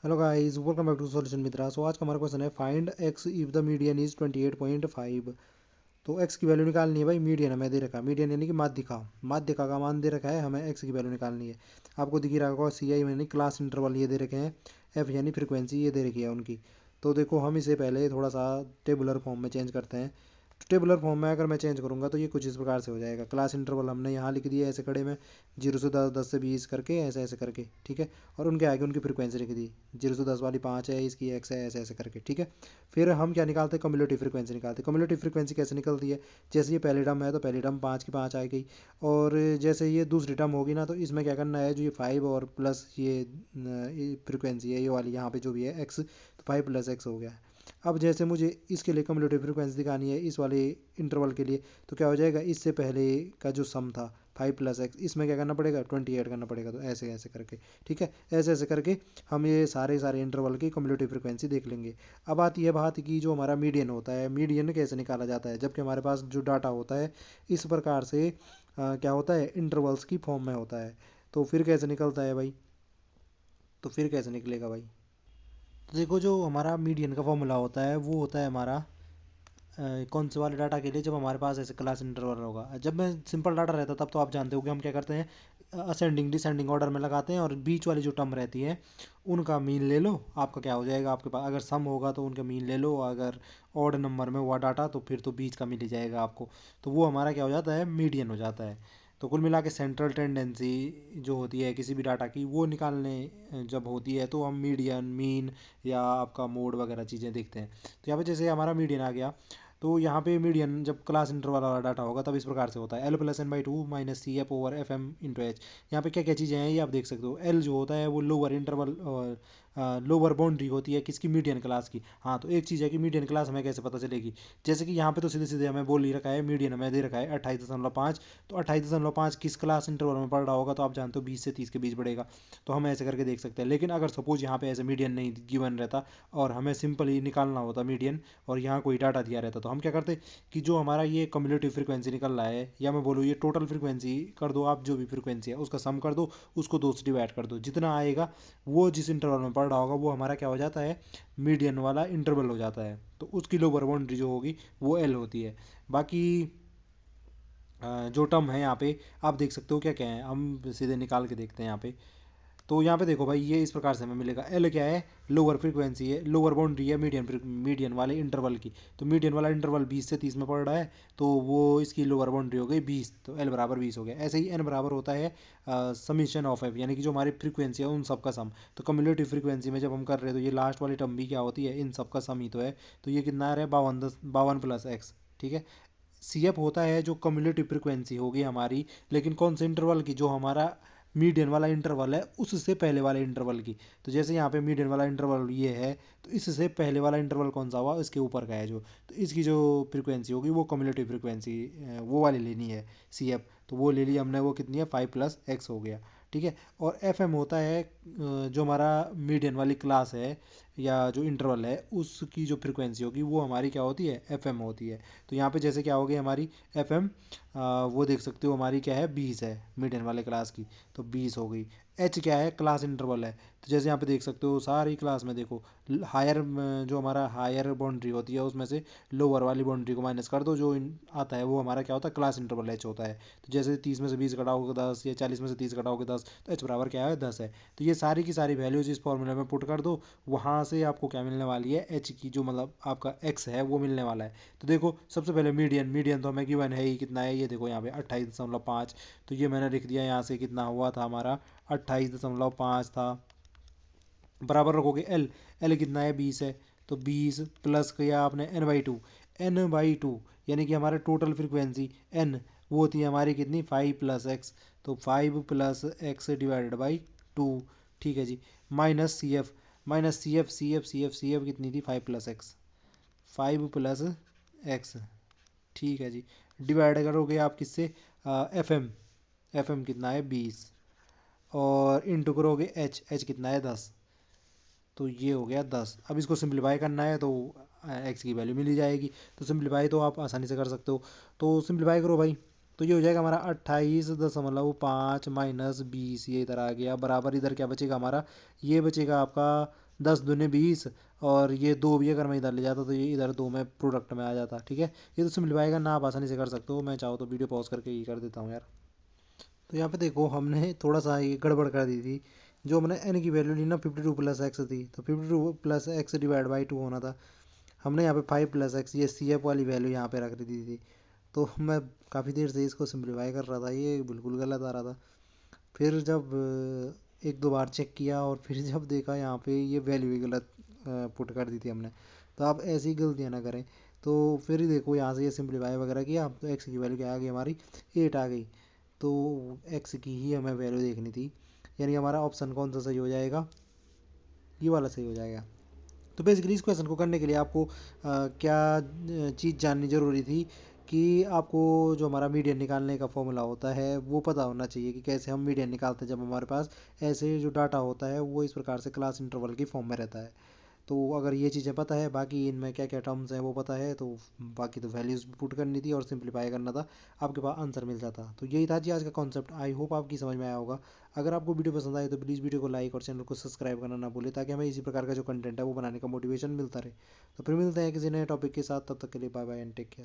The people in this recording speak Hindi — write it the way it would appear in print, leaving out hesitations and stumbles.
Hello guys, welcome back to solution Mitra. सो आज का हमारा क्वेश्चन है find x if the median is 28.5। तो एक्स की वैल्यू निकालनी है भाई। मीडियन हमें दे रखा है, मीडियन यानी कि माध्यिका। माध्यिका का मान दे रखा है, हमें एक्स की वैल्यू निकालनी है। आपको दिख रहा होगा सी आई यानी क्लास इंटरवल ये दे रखे हैं, एफ यानी फ्रीक्वेंसी ये दे रखी है उनकी। तो देखो हम इसे पहले थोड़ा सा टेबुलर फॉर्म में चेंज करते हैं। तो टेबुलर फॉर्म में अगर मैं चेंज करूँगा तो ये कुछ इस प्रकार से हो जाएगा। क्लास इंटरवल हमने यहाँ लिख दिया ऐसे खड़े में, 0 से 10, 10 से 20 करके ऐसे ऐसे करके, ठीक है। और उनके आगे उनकी फ्रीक्वेंसी लिख दी, 0 से 10 वाली 5 है, इसकी एक्स है, ऐसे ऐसे करके, ठीक है। फिर हम क्या निकालते हैं, कम्युलेटिव फ्रीक्वेंसी निकालते हैं। कम्युलेटिव फ्रीक्वेंसी कैसे निकलती है, जैसे ये पहली टर्म है तो पहली टर्म 5 की 5 आ गई, और जैसे ये दूसरी टर्म होगी ना तो इसमें क्या करना है, जो ये 5 और प्लस ये फ्रीक्वेंसी है ये वाली यहाँ पे जो भी है एक्स, तो 5 प्लस एक्स हो गया। अब जैसे मुझे इसके लिए कम्युलेटिव फ्रीक्वेंसी दिखानी है इस वाले इंटरवल के लिए, तो क्या हो जाएगा, इससे पहले का जो सम था 5 + x, इसमें क्या करना पड़ेगा, 20 ऐड करना पड़ेगा। तो ऐसे ऐसे करके, ठीक है, ऐसे ऐसे करके हम ये सारे सारे इंटरवल की कम्युलेटिव फ्रीक्वेंसी देख लेंगे। अब आती है बात की जो हमारा मीडियन होता है, मीडियन कैसे निकाला जाता है, जबकि हमारे पास जो डाटा होता है इस प्रकार से क्या होता है, इंटरवल्स की फॉर्म में होता है। तो फिर कैसे निकलता है भाई, तो फिर कैसे निकलेगा भाई। तो देखो जो हमारा मीडियन का फॉर्मूला होता है वो होता है हमारा कौन से वाले डाटा के लिए, जब हमारे पास ऐसे क्लास इंटरवल होगा। जब मैं सिंपल डाटा रहता तब तो आप जानते हो कि हम क्या करते हैं, असेंडिंग डिसेंडिंग ऑर्डर में लगाते हैं, और बीच वाली जो टर्म रहती है उनका मीन ले लो। आपका क्या हो जाएगा, आपके पास अगर सम होगा तो उनका मीन ले लो, अगर ऑड नंबर में हुआ डाटा तो फिर तो बीच का मिल ही जाएगा आपको। तो वो हमारा क्या हो जाता है, मीडियन हो जाता है। तो कुल मिला के सेंट्रल टेंडेंसी जो होती है किसी भी डाटा की वो निकालने जब होती है तो हम मीडियन, मीन या आपका मोड वगैरह चीज़ें देखते हैं। तो यहाँ पे जैसे हमारा मीडियन आ गया, तो यहाँ पे मीडियन जब क्लास इंटरवल वाला डाटा होगा तब इस प्रकार से होता है, L+n/2 माइनस सी F over F M into H. यहाँ पे क्या क्या चीज़ें हैं ये आप देख सकते हो। एल जो होता है वो लोअर इंटरवल और लोअर बाउंड्री होती है किसकी, मीडियन क्लास की। हाँ, तो एक चीज़ है कि मीडियन क्लास हमें कैसे पता चलेगी, जैसे कि यहाँ पे तो सीधे सीधे हमें बोल ही रखा है, मीडियन हमें दे रखा है 28.5। तो 28.5 किस क्लास इंटरवल में पढ़ रहा होगा, तो आप जानते हो 20 से 30 के बीच बढ़ेगा। तो हम ऐसे करके देख सकते हैं। लेकिन अगर सपोज यहाँ पे ऐसे मीडियन नहीं गिवन रहता और हमें सिंपल ही निकालना होता मीडियन, और यहाँ कोई डाटा दिया रहता, तो हम क्या करते कि जो हमारा ये कम्युलेटिव फ्रीक्वेंसी निकल रहा है, या मैं बोलूँ ये टोटल फ्रीक्वेंसी कर दो आप, जो भी फ्रीक्वेंसी है उसका सम कर दो, उसको 2 से डिवाइड कर दो, जितना आएगा वो जिस इंटरवल में पढ़ रहा होगा वो हमारा क्या हो जाता है, मीडियन वाला इंटरवल हो जाता है। तो उसकी लोअर बाउंड्री जो होगी वो एल होती है। बाकी जो टर्म है यहाँ पे आप देख सकते हो क्या क्या है, हम सीधे निकाल के देखते हैं यहाँ पे। तो यहाँ पे देखो भाई, ये इस प्रकार से हमें मिलेगा, एल क्या है, लोअर फ्रीक्वेंसी है, लोअर बाउंड्री है मीडियन मीडियन वाले इंटरवल की। तो मीडियन वाला इंटरवल 20 से 30 में पड़ रहा है, तो वो इसकी लोअर बाउंड्री हो गई 20, तो एल बराबर 20 हो गया। ऐसे ही एन बराबर होता है समीशन ऑफ एफ, यानी कि जो हमारी फ्रीक्वेंसी है उन सब का सम। तो कम्युलेटिव फ्रीक्वेंसी में जब हम कर रहे हैं तो ये लास्ट वाली टर्म भी क्या होती है, इन सब का सम ही तो है। तो ये कितना आ रहा है, 52 + x, ठीक है। सी एफ होता है जो कम्युलेटिव फ्रीक्वेंसी होगी हमारी, लेकिन कौन से इंटरवल की, जो हमारा मीडियन वाला इंटरवल है उससे पहले वाले इंटरवल की। तो जैसे यहाँ पे मीडियन वाला इंटरवल ये है, तो इससे पहले वाला इंटरवल कौन सा हुआ, इसके ऊपर का है जो, तो इसकी जो फ्रीक्वेंसी होगी वो कम्युलेटिव फ्रीक्वेंसी वो वाली लेनी है, सी एफ। तो वो ले ली हमने, वो कितनी है, 5 + x हो गया, ठीक है। और एफ एम होता है जो हमारा मीडियन वाली क्लास है या जो इंटरवल है उसकी जो फ्रीक्वेंसी होगी वो हमारी क्या होती है, एफ एम होती है। तो यहाँ पे जैसे क्या होगी हमारी एफ एम, वो देख सकते हो हमारी क्या है, 20 है मीडियन वाले क्लास की, तो 20 हो गई। एच क्या है, क्लास इंटरवल है। तो जैसे यहाँ पे देख सकते हो सारी क्लास में देखो, हायर जो हमारा हायर बाउंड्री होती है उसमें से लोअर वाली बाउंड्री को माइनस कर दो, जो आता है वो हमारा क्या होता है, क्लास इंटरवल एच होता है। तो जैसे 30 में से 20 घटाओगे 10, या 40 में से 30 घटाओगे 10, तो एच बराबर क्या है, 10 है। तो ये सारी की सारी वैल्यूज इस फॉर्मूले में पुट कर दो, वहाँ से आपको क्या मिलने वाली है, एच की जो मतलब आपका एक्स है वो मिलने वाला है। तो देखो सबसे पहले मीडियन, मीडियन तो हमें गिवन है ही, कितना है ये देखो यहाँ पे 28.5। तो ये मैंने लिख दिया, यहाँ से कितना हुआ था हमारा, 28.5 था। बराबर रखोगे एल, एल कितना है, 20 है। तो 20 प्लस किया आपने n/2, n/2 यानी कि हमारे टोटल फ्रीक्वेंसी n, वो होती है हमारी कितनी, 5 + x। तो 5 + x डिवाइडेड बाई 2, ठीक है जी। माइनस सी एफ, माइनस सी f, c f c f c f कितनी थी, 5 + x, 5 + x, ठीक है जी। डिवाइड करोगे आप किससे, एफ एम, एफ एम कितना है 20, और इंटू करोगे एच, एच कितना है 10। तो ये हो गया 10। अब इसको सिंप्लीफाई करना है तो एक्स की वैल्यू मिल ही जाएगी। तो सिंप्लीफाई तो आप आसानी से कर सकते हो, तो सिंप्लीफाई करो भाई। तो ये हो जाएगा हमारा 28.5 माइनस 20, ये इधर आ गया, बराबर इधर क्या बचेगा हमारा, ये बचेगा आपका 10 दूने 20, और ये 2 भी अगर मैं इधर ले जाता तो ये इधर 2 में प्रोडक्ट में आ जाता। ठीक है, ये तो सिंप्लीफाई करना आप आसानी से कर सकते हो। मैं चाहो तो वीडियो पॉज करके ही कर देता हूँ यार। तो यहाँ पे देखो हमने थोड़ा सा ये गड़बड़ कर दी थी। जो हमने एन की वैल्यू ली ना 52 प्लस एक्स थी, तो 52 प्लस एक्स डिवाइड बाई 2 होना था। हमने यहाँ पे 5 प्लस एक्स, ये सी एफ वाली वैल्यू यहाँ पे रख दी थी। तो मैं काफ़ी देर से इसको सिंप्लीफाई कर रहा था, ये बिल्कुल गलत आ रहा था। फिर जब एक दो बार चेक किया और फिर जब देखा यहाँ पे ये वैल्यू ही गलत पुट कर दी थी हमने। तो आप ऐसी गलतियाँ ना करें। तो फिर ही देखो यहाँ से ये सिंप्लीफाई वगैरह किया तो एक्स की वैल्यू क्या आ गई हमारी, 8 आ गई। तो एक्स की ही हमें वैल्यू देखनी थी, यानी हमारा ऑप्शन कौन सा सही हो जाएगा, ये वाला सही हो जाएगा। तो बेसिकली इस क्वेश्चन को करने के लिए आपको क्या चीज़ जाननी ज़रूरी थी कि आपको जो हमारा मीडियन निकालने का फॉर्मूला होता है वो पता होना चाहिए कि कैसे हम मीडियन निकालते हैं जब हमारे पास ऐसे जो डाटा होता है वो इस प्रकार से क्लास इंटरवल की फॉर्म में रहता है। तो अगर ये चीज़ें पता है, बाकी इनमें क्या क्या टर्म्स हैं वो पता है, तो बाकी तो वैल्यूज़ पुट करनी थी और सिंप्लीफाई करना था, आपके पास आंसर मिल जाता। तो यही था जी आज का कॉन्सेप्ट। आई होप आपकी समझ में आया होगा। अगर आपको वीडियो पसंद आए तो प्लीज़ वीडियो को लाइक और चैनल को सब्सक्राइब करना ना भूलें, ताकि हमें इसी प्रकार का जो कंटेंट है वो बनाने का मोटिवेशन मिलता रहे। तो फिर मिलते हैं किसी नए टॉपिक के साथ, तब तक के लिए bye bye and take care.